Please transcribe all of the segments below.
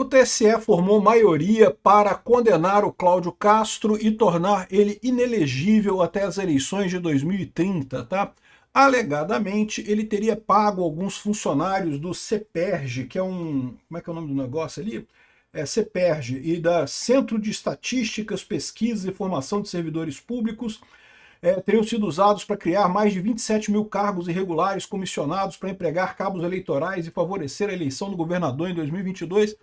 O TSE formou maioria para condenar o Cláudio Castro e tornar ele inelegível até as eleições de 2030, tá? Alegadamente, ele teria pago alguns funcionários do CEPERJ, que é um... como é que é o nome do negócio ali? CEPERJ, e da Centro de Estatísticas, Pesquisa e Formação de Servidores Públicos, teriam sido usados para criar mais de 27 mil cargos irregulares comissionados para empregar cabos eleitorais e favorecer a eleição do governador em 2022.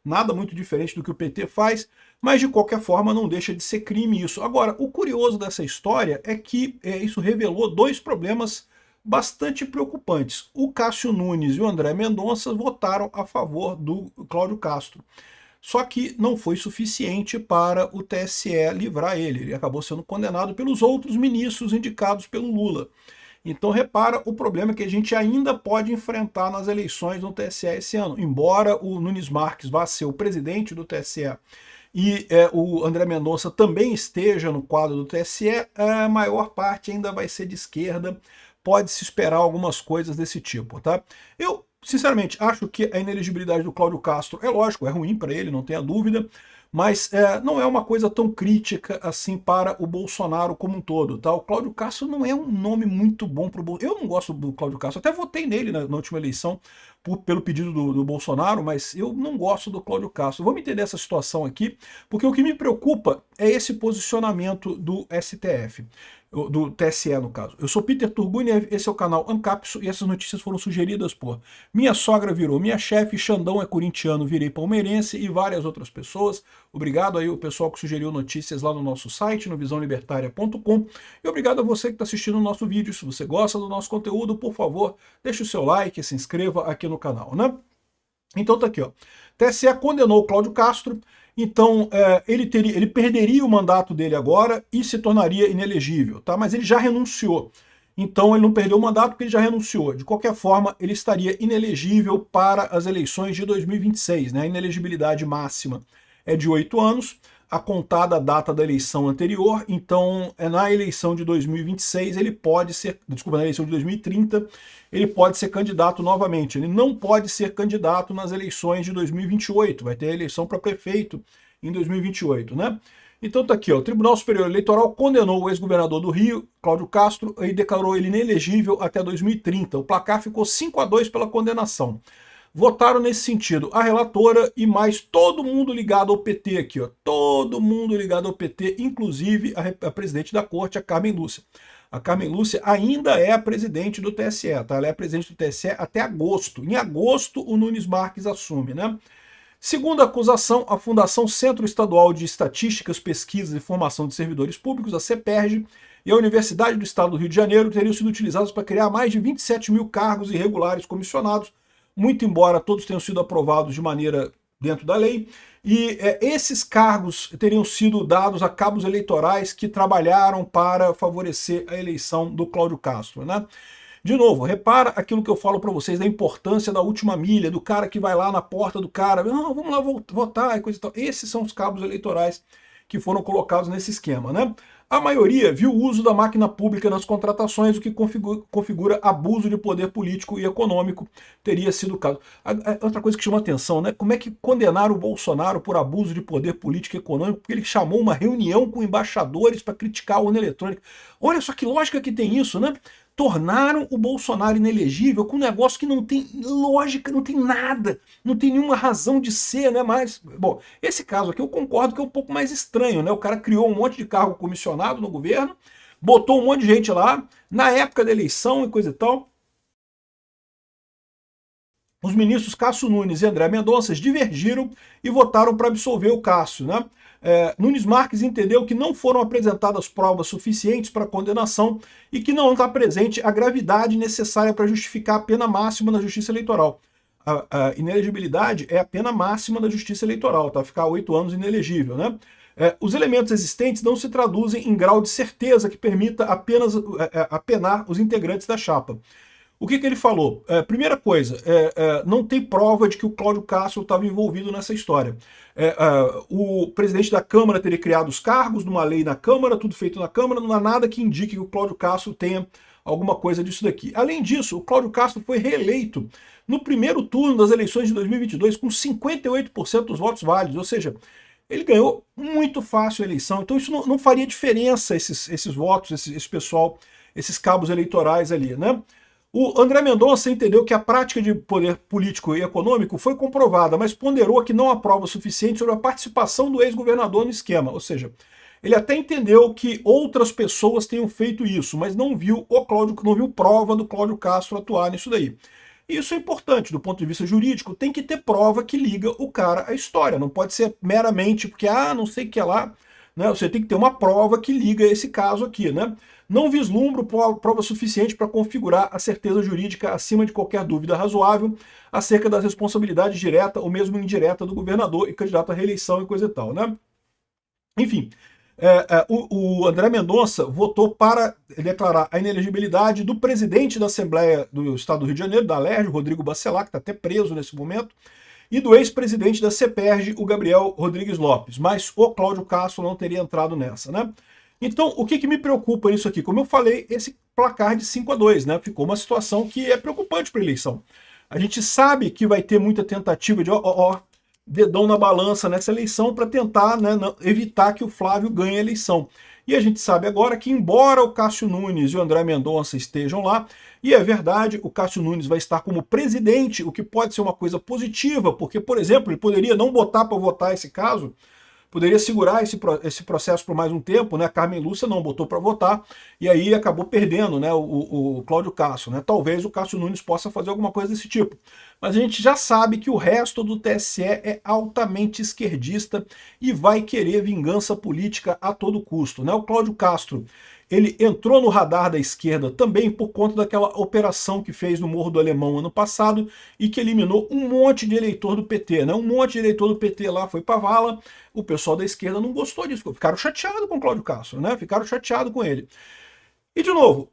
Nada muito diferente do que o PT faz, mas de qualquer forma não deixa de ser crime isso. Agora, o curioso dessa história é que isso revelou dois problemas bastante preocupantes. O Cássio Nunes e o André Mendonça votaram a favor do Cláudio Castro. Só que não foi suficiente para o TSE livrar ele. Ele acabou sendo condenado pelos outros ministros indicados pelo Lula. Então repara o problema que a gente ainda pode enfrentar nas eleições no TSE esse ano. Embora o Nunes Marques vá ser o presidente do TSE e o André Mendonça também esteja no quadro do TSE, a maior parte ainda vai ser de esquerda. Pode-se esperar algumas coisas desse tipo, tá? Eu, sinceramente, acho que a inelegibilidade do Cláudio Castro é lógico, é ruim para ele, não tenha dúvida, mas não é uma coisa tão crítica assim para o Bolsonaro como um todo, tá? O Cláudio Castro não é um nome muito bom para o Bolsonaro. Eu não gosto do Cláudio Castro, até votei nele na última eleição pelo pedido do Bolsonaro, mas eu não gosto do Cláudio Castro. Vamos entender essa situação aqui, porque o que me preocupa é esse posicionamento do STF. Do TSE, no caso. Eu sou Peter Turguniev, esse é o canal Ancapso e essas notícias foram sugeridas por minha sogra virou minha chefe, Xandão é corintiano, virei palmeirense e várias outras pessoas. Obrigado aí o pessoal que sugeriu notícias lá no nosso site, no visãolibertaria.com, e obrigado a você que está assistindo o nosso vídeo. Se você gosta do nosso conteúdo, por favor, deixe o seu like, se inscreva aqui no canal, né? Então tá aqui, ó. TSE condenou o Cláudio Castro. Então, ele perderia o mandato dele agora e se tornaria inelegível, tá? Mas ele já renunciou. Então, ele não perdeu o mandato porque ele já renunciou. De qualquer forma, ele estaria inelegível para as eleições de 2026, né? A inelegibilidade máxima é de 8 anos, a contar da data da eleição anterior. Então, na eleição de 2026, ele pode ser... Desculpa, na eleição de 2030, ele pode ser candidato novamente. Ele não pode ser candidato nas eleições de 2028. Vai ter a eleição para prefeito em 2028, né? Então tá aqui, ó, o Tribunal Superior Eleitoral condenou o ex-governador do Rio, Cláudio Castro, e declarou ele inelegível até 2030. O placar ficou 5-2 pela condenação. Votaram nesse sentido a relatora e mais todo mundo ligado ao PT aqui, ó. Todo mundo ligado ao PT, inclusive a presidente da corte, a Carmen Lúcia. A Carmen Lúcia ainda é a presidente do TSE, tá? Ela é a presidente do TSE até agosto. Em agosto, o Nunes Marques assume, né? Segundo a acusação, a Fundação Centro Estadual de Estatísticas, Pesquisas e Formação de Servidores Públicos, a CEPERJ, e a Universidade do Estado do Rio de Janeiro teriam sido utilizados para criar mais de 27 mil cargos irregulares comissionados, muito embora todos tenham sido aprovados de maneira dentro da lei, e esses cargos teriam sido dados a cabos eleitorais que trabalharam para favorecer a eleição do Cláudio Castro, né? De novo, repara aquilo que eu falo para vocês da importância da última milha, do cara que vai lá na porta do cara, não, vamos lá votar e coisa e tal. Esses são os cabos eleitorais que foram colocados nesse esquema, né? A maioria viu o uso da máquina pública nas contratações, o que configura abuso de poder político e econômico, teria sido o caso. Outra coisa que chama atenção, né? Como é que condenaram o Bolsonaro por abuso de poder político e econômico? Porque ele chamou uma reunião com embaixadores para criticar a urna eletrônica. Olha só que lógica que tem isso, né? Tornaram o Bolsonaro inelegível com um negócio que não tem lógica, não tem nada, não tem nenhuma razão de ser, né? Mas, bom, esse caso aqui eu concordo que é um pouco mais estranho, né? O cara criou um monte de cargo comissionado no governo, botou um monte de gente lá, na época da eleição e coisa e tal. Os ministros Cássio Nunes e André Mendonça divergiram e votaram para absolver o Cássio, né? Nunes Marques entendeu que não foram apresentadas provas suficientes para a condenação e que não está presente a gravidade necessária para justificar a pena máxima na Justiça Eleitoral. A inelegibilidade é a pena máxima da Justiça Eleitoral, tá? Ficar 8 anos inelegível, né? Os elementos existentes não se traduzem em grau de certeza que permita apenas apenar os integrantes da chapa. O que ele falou? Primeira coisa, não tem prova de que o Cláudio Castro estava envolvido nessa história. O presidente da Câmara teria criado os cargos numa lei na Câmara, tudo feito na Câmara, não há nada que indique que o Cláudio Castro tenha alguma coisa disso daqui. Além disso, o Cláudio Castro foi reeleito no primeiro turno das eleições de 2022 com 58% dos votos válidos, ou seja, ele ganhou muito fácil a eleição. Então isso não faria diferença, esses votos, esse pessoal, esses cabos eleitorais ali, né? O André Mendonça entendeu que a prática de poder político e econômico foi comprovada, mas ponderou que não há prova suficiente sobre a participação do ex-governador no esquema. Ou seja, ele até entendeu que outras pessoas tenham feito isso, mas não viu prova do Cláudio Castro atuar nisso daí. Isso é importante do ponto de vista jurídico, tem que ter prova que liga o cara à história. Não pode ser meramente porque, não sei o que é lá, né? Você tem que ter uma prova que liga esse caso aqui, né? Não vislumbro prova suficiente para configurar a certeza jurídica acima de qualquer dúvida razoável acerca da responsabilidade direta ou mesmo indireta do governador e candidato à reeleição e coisa e tal, né? Enfim, o André Mendonça votou para declarar a inelegibilidade do presidente da Assembleia do Estado do Rio de Janeiro, da Alerj, Rodrigo Bacelar, que está até preso nesse momento, e do ex-presidente da CEPERJ, o Gabriel Rodrigues Lopes. Mas o Cláudio Castro não teria entrado nessa, né? Então, o que me preocupa nisso aqui? Como eu falei, esse placar de 5-2, né? Ficou uma situação que é preocupante para a eleição. A gente sabe que vai ter muita tentativa de, dedão na balança nessa eleição para tentar, né, evitar que o Flávio ganhe a eleição. E a gente sabe agora que, embora o Cássio Nunes e o André Mendonça estejam lá, e é verdade, o Cássio Nunes vai estar como presidente, o que pode ser uma coisa positiva, porque, por exemplo, ele poderia não botar para votar esse caso, poderia segurar esse processo por mais um tempo, né? A Carmen Lúcia não botou para votar, e aí acabou perdendo, né, o Cláudio Castro, né? Talvez o Cássio Nunes possa fazer alguma coisa desse tipo. Mas a gente já sabe que o resto do TSE é altamente esquerdista e vai querer vingança política a todo custo, né? O Cláudio Castro, ele entrou no radar da esquerda também por conta daquela operação que fez no Morro do Alemão ano passado e que eliminou um monte de eleitor do PT, né? Um monte de eleitor do PT lá foi pra vala, o pessoal da esquerda não gostou disso, ficaram chateados com o Cláudio Castro, né? Ficaram chateados com ele. E, de novo,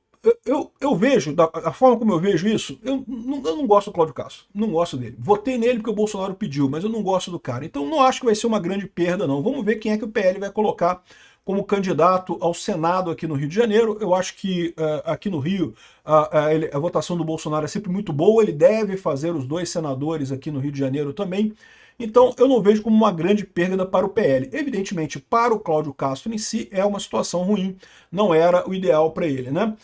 eu vejo, da forma como eu vejo isso, eu não gosto do Cláudio Castro, não gosto dele. Votei nele porque o Bolsonaro pediu, mas eu não gosto do cara. Então não acho que vai ser uma grande perda, não. Vamos ver quem é que o PL vai colocar como candidato ao Senado aqui no Rio de Janeiro. Eu acho que aqui no Rio a votação do Bolsonaro é sempre muito boa, ele deve fazer os 2 senadores aqui no Rio de Janeiro também. Então eu não vejo como uma grande perda para o PL. Evidentemente, para o Cláudio Castro em si é uma situação ruim, não era o ideal para ele, né?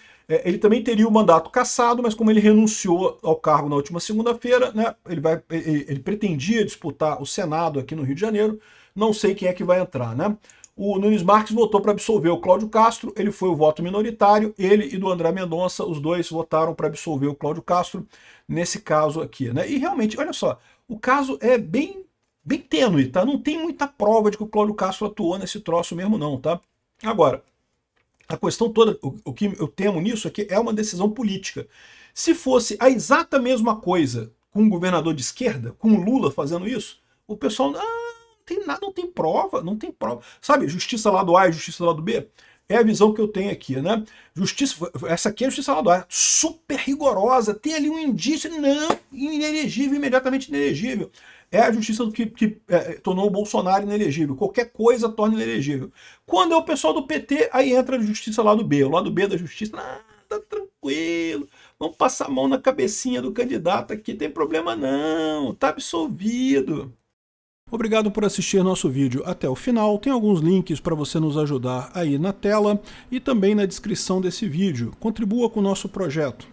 Ele também teria o mandato cassado, mas como ele renunciou ao cargo na última segunda-feira, né, ele pretendia disputar o Senado aqui no Rio de Janeiro, não sei quem é que vai entrar, né? O Nunes Marques votou para absolver o Cláudio Castro, ele foi o voto minoritário, ele e do André Mendonça, os dois votaram para absolver o Cláudio Castro nesse caso aqui, né? E realmente, olha só, o caso é bem tênue, tá? Não tem muita prova de que o Cláudio Castro atuou nesse troço mesmo não, tá? Agora, a questão toda, o que eu temo nisso é que é uma decisão política. Se fosse a exata mesma coisa com um governador de esquerda, com o Lula fazendo isso, o pessoal, não tem nada, não tem prova. Sabe, justiça lado A e justiça lado B? É a visão que eu tenho aqui, né? Essa aqui é a justiça lado A, super rigorosa, tem ali um indício, não, inelegível, imediatamente inelegível. É a justiça que tornou o Bolsonaro inelegível. Qualquer coisa torna inelegível. Quando é o pessoal do PT, aí entra a justiça lado B. O lado B da justiça, tá tranquilo. Vamos passar a mão na cabecinha do candidato aqui. Tem problema não, tá absolvido. Obrigado por assistir nosso vídeo até o final. Tem alguns links para você nos ajudar aí na tela e também na descrição desse vídeo. Contribua com o nosso projeto.